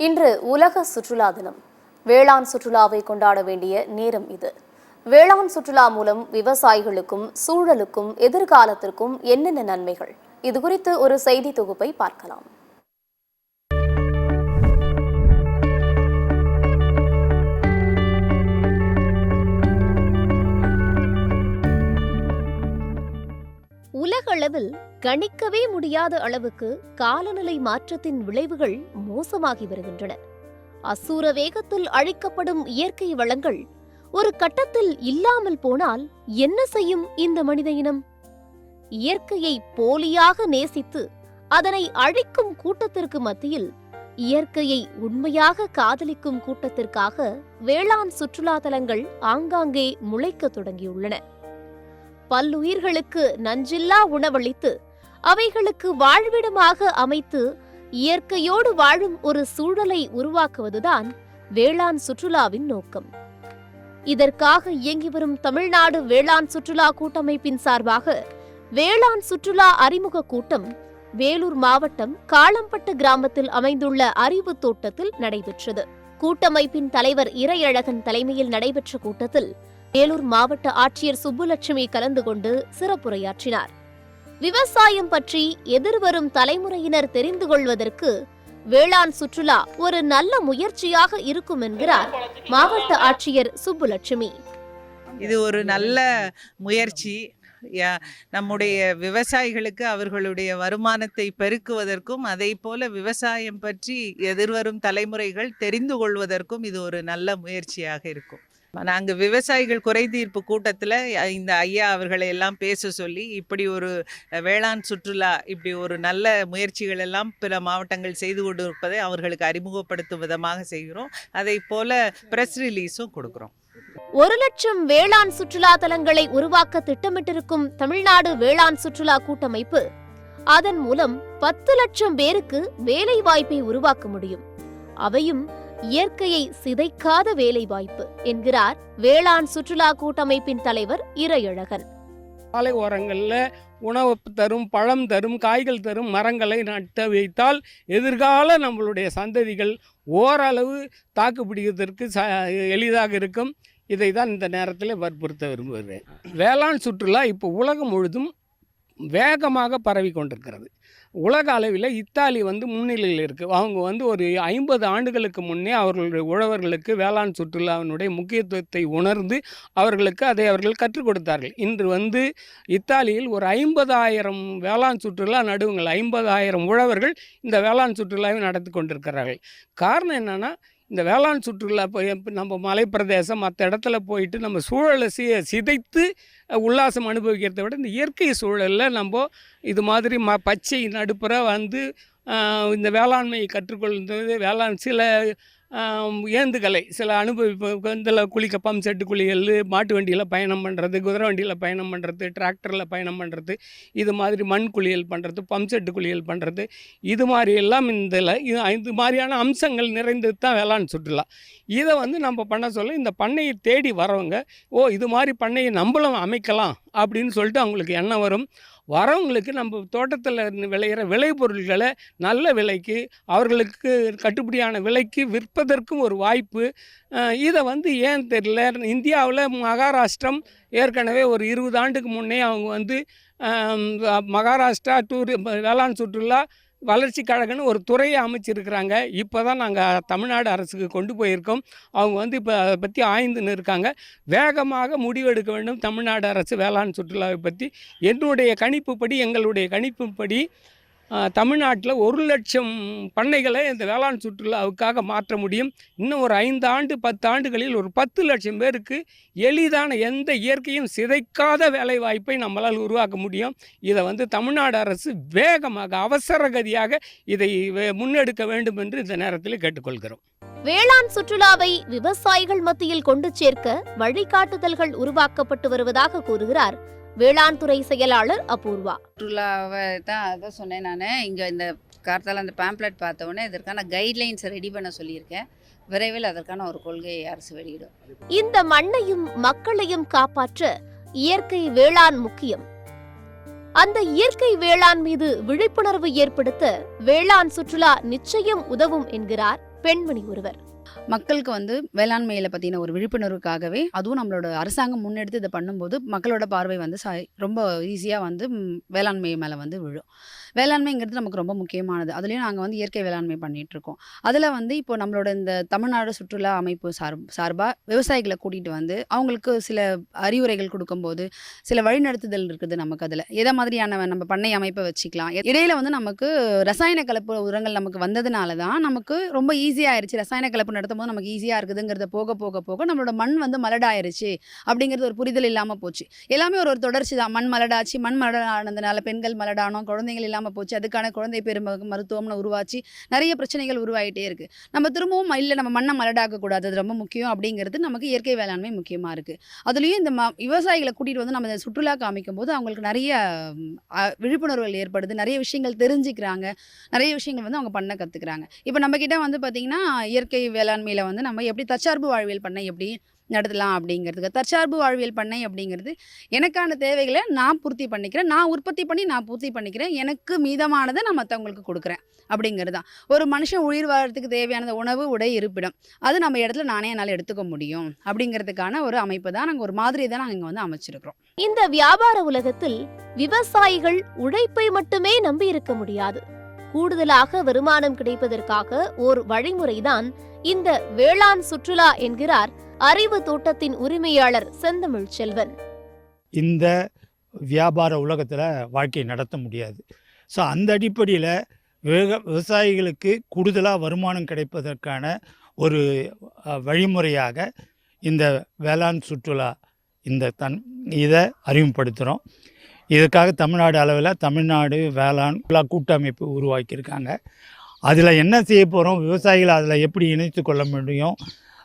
இன்று உலக சுற்றுலா தினம். வேளாண் சுற்றுலாவை கொண்டாட வேண்டிய நேரம் இது. வேளாண் சுற்றுலா மூலம் விவசாயிகளுக்கும் சூழலுக்கும் எதிர்காலத்திற்கும் என்னென்ன நன்மைகள், இது குறித்து ஒரு செய்தி தொகுப்பை பார்க்கலாம். உலகளவில் கணிக்கவே முடியாத அளவுக்கு காலநிலை மாற்றத்தின் விளைவுகள் மோசமாகி வருகின்றன. அசூர வேகத்தில் அழிக்கப்படும் இயற்கை வளங்கள் ஒரு கட்டத்தில் இல்லாமல் போனால் என்ன செய்யும் இந்த மனித இனம்? இயற்கையை போலியாக நேசித்து அதனை அழிக்கும் கூட்டத்திற்கு மத்தியில் இயற்கையை உண்மையாக காதலிக்கும் கூட்டத்திற்காக வேளாண் சுற்றுலா தலங்கள் ஆங்காங்கே முளைக்க தொடங்கியுள்ளன. பல்லுயிர்களுக்கு நஞ்சில்லா உணவளித்து அவைகளுக்கு வாழ்விடமாக அமைத்து இயற்கையோடு வாழும் ஒரு சூழலை உருவாக்குவதுதான் வேளாண் சுற்றுலாவின் நோக்கம். இதற்காக இயங்கி வரும் தமிழ்நாடு வேளாண் சுற்றுலா கூட்டமைப்பின் சார்பாக வேளாண் சுற்றுலா அறிமுக கூட்டம் வேலூர் மாவட்டம் காளம்பட்டு கிராமத்தில் அமைந்துள்ள அறிவு தோட்டத்தில் நடைபெற்றது. கூட்டமைப்பின் தலைவர் இறையழகன் தலைமையில் நடைபெற்ற கூட்டத்தில் வேலூர் மாவட்ட ஆட்சியர் சுப்புலட்சுமி கலந்து கொண்டு சிறப்புரையாற்றினார். விவசாயம் பற்றி எதிர்வரும் தலைமுறையினர் தெரிந்து கொள்வதற்கு வேளாண் சுற்றுலா ஒரு நல்ல முயற்சியாக இருக்கும் என்கிறார் மாவட்ட ஆட்சியர் சுப்புலட்சுமி. இது ஒரு நல்ல முயற்சி. நம்முடைய விவசாயிகளுக்கு அவர்களுடைய வருமானத்தை பெருக்குவதற்கும் அதை போல விவசாயம் பற்றி எதிர்வரும் தலைமுறைகள் தெரிந்து கொள்வதற்கும் இது ஒரு நல்ல முயற்சியாக இருக்கும். நாங்கள் விவசாயிகள் குறைதீர்ப்பு கூட்டத்தில் இந்த ஐயா அவர்களை எல்லாம் பேச சொல்லி இப்படி ஒரு வேளாண் சுற்றுலா, இப்படி ஒரு நல்ல முயற்சிகள் எல்லாம் பிற மாவட்டங்கள் செய்து கொண்டு இருப்பதை அவர்களுக்கு அறிமுகப்படுத்தும் விதமாக செய்கிறோம். அதை போல பிரஸ் ரிலீஸும் கொடுக்கிறோம். 1,00,000 வேளாண் சுற்றுலா தலங்களை உருவாக்க திட்டமிட்டிருக்கும் தமிழ்நாடு வேளாண் சுற்றுலா கூட்டமைப்பு அதன் மூலம் 10 லட்சம் பேருக்கு வேலை வாய்ப்பை உருவாக்க முடியும். அவையும் இயற்கையை சிதைக்காத வேலை வாய்ப்பு என்கிறார் வேளாண் சுற்றுலா கூட்டமைப்பின் தலைவர் இறையழகன். சாலை ஓரங்களில் உணவு தரும், பழம் தரும், காய்கள் தரும் மரங்களை நட்டு வைத்தால் எதிர்கால நம்மளுடைய சந்ததிகள் ஓரளவு தாக்கு பிடிப்பதற்கு எளிதாக இருக்கும். இதை தான் இந்த நேரத்தில் வற்புறுத்த விரும்புகிறேன். வேளாண் சுற்றுலா இப்போ உலகம் முழுதும் வேகமாக பரவி கொண்டிருக்கிறது. உலக அளவில் இத்தாலி முன்னிலையில் இருக்குது. அவங்க ஒரு 50 ஆண்டுகளுக்கு முன்னே அவர்களுடைய உழவர்களுக்கு வேளாண் சுற்றுலாவினுடைய முக்கியத்துவத்தை உணர்ந்து அவர்கள் கற்றுக் கொடுத்தார்கள். இன்று இத்தாலியில் ஒரு 50,000 வேளாண் சுற்றுலா நடுவங்கள், 50,000 உழவர்கள் இந்த வேளாண் சுற்றுலாவை நடத்தி கொண்டிருக்கிறார்கள். காரணம் என்னென்னா, இந்த வேளாண் சுற்றுலா நம்ம மலைப்பிரதேசம் மற்ற இடத்துல போயிட்டு நம்ம சூழலை சிதைத்து உல்லாசம் அனுபவிக்கிறத விட இந்த இயற்கை சூழலில் நம்ம இது மாதிரி பச்சை நடுப்புற இந்த வேளாண்மையை கற்றுக்கொள்வது, சில ஏந்துகளை சில இதில் குளிக்க பம்ப் செட்டு குளிகள், மாட்டு வண்டியில் பயணம் பண்ணுறது, குதிரை வண்டியில் பயணம் பண்ணுறது, டிராக்டரில் பயணம் பண்ணுறது, இது மாதிரி மண் குளியல் பண்ணுறது, பம்ப் செட்டு குளியல் பண்ணுறது, இது மாதிரி எல்லாம் இது மாதிரியான அம்சங்கள் நிறைந்தது தான் வேளாண் சுற்றுலா. இதை நம்ம பண்ண சொல்ல இந்த பண்ணையை தேடி வரவங்க, இது மாதிரி பண்ணையை நம்மளும் அமைக்கலாம் அப்படின்னு சொல்லிட்டு அவங்களுக்கு எண்ணம் வரும். வரவங்களுக்கு நம்ம தோட்டத்தில் விளையிற விளைபொருள்களை நல்ல விலைக்கு, அவர்களுக்கு கட்டுப்படியான விலைக்கு விற்பதற்கும் ஒரு வாய்ப்பு. இதை ஏன் தெரியல, இந்தியாவில் மகாராஷ்டிரம் ஏற்கனவே ஒரு 20 ஆண்டுக்கு முன்னே அவங்க மகாராஷ்டிரா வேளாண் சுற்றுலா வளர்ச்சி கழகம்னு ஒரு துறையை அமைச்சிருக்கிறாங்க. இப்போ தான் நாங்கள் தமிழ்நாடு அரசுக்கு கொண்டு போயிருக்கோம். அவங்க இப்போ அதை பற்றி ஆய்ந்துன்னு இருக்காங்க. வேகமாக முடிவெடுக்க வேண்டும் தமிழ்நாடு அரசு வேளாண் சுற்றுலாவை பற்றி. எங்களுடைய கணிப்புப்படி தமிழ்நாட்டில் 1,00,000 பண்ணைகளை இந்த வேளாண் சுற்றுலாவுக்காக மாற்ற முடியும். இன்னும் ஒரு 5 ஆண்டு 10 ஆண்டுகளில் ஒரு 10 லட்சம் பேருக்கு எளிதான எந்த இயற்கையும் சிதைக்காத வேலை வாய்ப்பை நம்மளால் உருவாக்க முடியும். இதை தமிழ்நாடு அரசு வேகமாக அவசரகதியாக இதை முன்னெடுக்க வேண்டும் என்று இந்த நேரத்தில் கேட்டுக்கொள்கிறோம். வேளாண் சுற்றுலாவை விவசாயிகள் மத்தியில் கொண்டு சேர்க்க வழிகாட்டுதல்கள் உருவாக்கப்பட்டு வருவதாக கூறுகிறார் வேளாண் துறை செயலாளர் அபூர்வா. சுற்றுலாவை தான் அதான் சொன்னேன். நான் இங்கே இந்த கார்த்தால் அந்த பேம்ப்ளெட் பார்த்த உடனே இதற்கான கைட்லைன்ஸை ரெடி பண்ண சொல்லியிருக்கேன். விரைவில் அதற்கான ஒரு கொள்கையை அரசு வெளியிடும். இந்த மண்ணையும் மக்களையும் காப்பாற்ற இயற்கை வேளாண் முக்கியம். அந்த இயற்கை வேளாண் மீது விழிப்புணர்வு ஏற்படுத்த வேளாண் சுற்றுலா நிச்சயம் உதவும் என்கிறார் பெண்மணி ஒருவர். மக்களுக்கு வந்து வேளாண்மையில பற்றின ஒரு விழிப்புணர்வுக்காகவே அதுவும் நம்மளோட அரசாங்கம் முன்னெடுத்து இதை பண்ணும்போது மக்களோட பார்வை வந்து ரொம்ப ஈஸியாக வந்து வேளாண்மை மேலே வந்து விழும். வேளாண்மைங்கிறது நமக்கு ரொம்ப முக்கியமானது. அதுலேயும் நாங்கள் வந்து இயற்கை வேளாண்மை பண்ணிகிட்ருக்கோம். அதில் வந்து இப்போ நம்மளோட இந்த தமிழ்நாடு சுற்றுலா அமைப்பு சார்பாக விவசாயிகளை கூட்டிகிட்டு வந்து அவங்களுக்கு சில அறிவுரைகள் கொடுக்கும்போது சில வழிநடத்துதல் இருக்குது நமக்கு. அதில் எதை மாதிரியான நம்ம பண்ணை அமைப்பை வச்சுக்கலாம். இடையில வந்து நமக்கு ரசாயன கலப்பு உரங்கள் நமக்கு வந்ததுனால தான் நமக்கு ரொம்ப ஈஸியாகிருச்சு. ரசாயன கலப்பு நடத்தும் போது நமக்கு ஈஸியாக இருக்குதுங்கிறத போக போக போக நம்மளோட மண் வந்து மலடாயிருச்சு அப்படிங்கிறது ஒரு புரிதல் இல்லாமல் போச்சு. எல்லாமே ஒரு தொடர்ச்சி தான். மண் மலடாச்சு, மண் மலடானதுனால பெண்கள் மலடானோம், குழந்தைகள் இல்லாமல் போச்சு. அதுக்கான குழந்தை பேரு மருத்துவம்னு உருவாச்சு நிறைய பிரச்சனைகள் உருவாகிட்டே இருக்கு. நம்ம திரும்பவும் இல்லை நம்ம மண்ணை மலடாக்க கூடாது, அது ரொம்ப முக்கியம் அப்படிங்கிறது நமக்கு இயற்கை வேளாண்மை முக்கியமாக இருக்குது. அதுலேயும் இந்த விவசாயிகளை கூட்டிகிட்டு வந்து நம்ம இந்த சுற்றுலா காமிக்கும் போது அவங்களுக்கு நிறைய விழிப்புணர்வுகள் ஏற்படுது, நிறைய விஷயங்கள் தெரிஞ்சுக்கிறாங்க, நிறைய விஷயங்கள் வந்து அவங்க பண்ண கற்றுக்குறாங்க. இப்போ நம்மக்கிட்ட வந்து பார்த்திங்கன்னா இயற்கை வேளாண்மையில் வந்து நம்ம எப்படி தற்சார்பு வாழ்வியல் பண்ணை எப்படி நடத்தலாம் அப்படிங்கிறதுக்கு. தற்சார்பு வாழ்வியல் பண்ணை அப்படிங்கிறது எனக்கான தேவைகளை நான் பூர்த்தி பண்ணிக்கிறேன், நான் உற்பத்தி பண்ணி நான் பூர்த்தி பண்ணிக்கிறேன், எனக்கு மீதமானதை நான் மற்றவங்களுக்கு கொடுக்குறேன் அப்படிங்கிறது தான். ஒரு மனுஷன் உயிர் வாழறதுக்கு தேவையானது உணவு, உடை, இருப்பிடம், அது நம்ம இடத்துல நானே என்னால் எடுத்துக்க முடியும் அப்படிங்கிறதுக்கான ஒரு அமைப்பு தான் நாங்கள் ஒரு மாதிரி தான் நாங்கள் இங்கே வந்து அமைச்சிருக்கிறோம். இந்த வியாபார உலகத்தில் விவசாயிகள் உழைப்பை மட்டுமே நம்பி இருக்க முடியாது. கூடுதலாக வருமானம் கிடைப்பதற்காக ஓர் வழிமுறைதான் இந்த வேளாண் சுற்றுலா என்கிறார் அறிவு தோட்டத்தின் உரிமையாளர் செந்தமிழ் செல்வன். இந்த வியாபார உலகத்தில் வாழ்க்கையை நடத்த முடியாது. ஸோ அந்த அடிப்படையில் விவசாயிகளுக்கு கூடுதலாக வருமானம் கிடைப்பதற்கான ஒரு வழிமுறையாக இந்த வேளாண் சுற்றுலா இதை அறிமுகப்படுத்துகிறோம். இதுக்காக தமிழ்நாடு அளவில் தமிழ்நாடு வேளாண் கூட்டமைப்பு உருவாக்கியிருக்காங்க. அதில் என்ன செய்ய போகிறோம், விவசாயிகளை அதில் எப்படி இணைத்து கொள்ள முடியும்,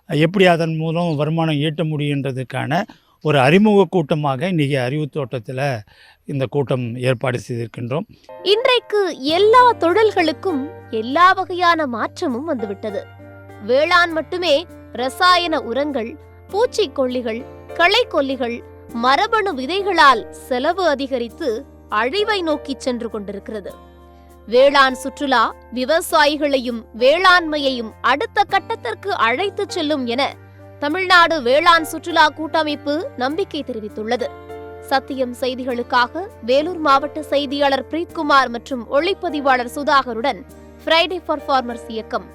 எப்படி அதன் மூலம் வருமானம் ஈட்ட முடியுன்றதுக்கான ஒரு அறிமுக கூட்டமாக இன்றைக்கி அறிவு தோட்டத்தில் இந்த கூட்டம் ஏற்பாடு செய்திருக்கின்றோம். இன்றைக்கு எல்லா தொழில்களுக்கும் எல்லா வகையான மாற்றமும் வந்துவிட்டது. வேளாண் மட்டுமே ரசாயன உரங்கள், பூச்சிக்கொல்லிகள், களைக்கொல்லிகள், மரபணு விதைகளால் செலவு அதிகரித்து அழிவை நோக்கி சென்று கொண்டிருக்கிறது. வேளாண் சுற்றுலா விவசாயிகளையும் வேளாண்மையையும் அடுத்த கட்டத்திற்கு அழைத்து செல்லும் என தமிழ்நாடு வேளாண் சுற்றுலா கூட்டமைப்பு நம்பிக்கை தெரிவித்துள்ளது. சத்தியம் செய்திகளுக்காக வேலூர் மாவட்ட செய்தியாளர் பிரீத்குமார் மற்றும் ஒளிப்பதிவாளர் சுதாகருடன் ஃப்ரைடே ஃபார் ஃபார்மர்ஸ் இயக்கம்.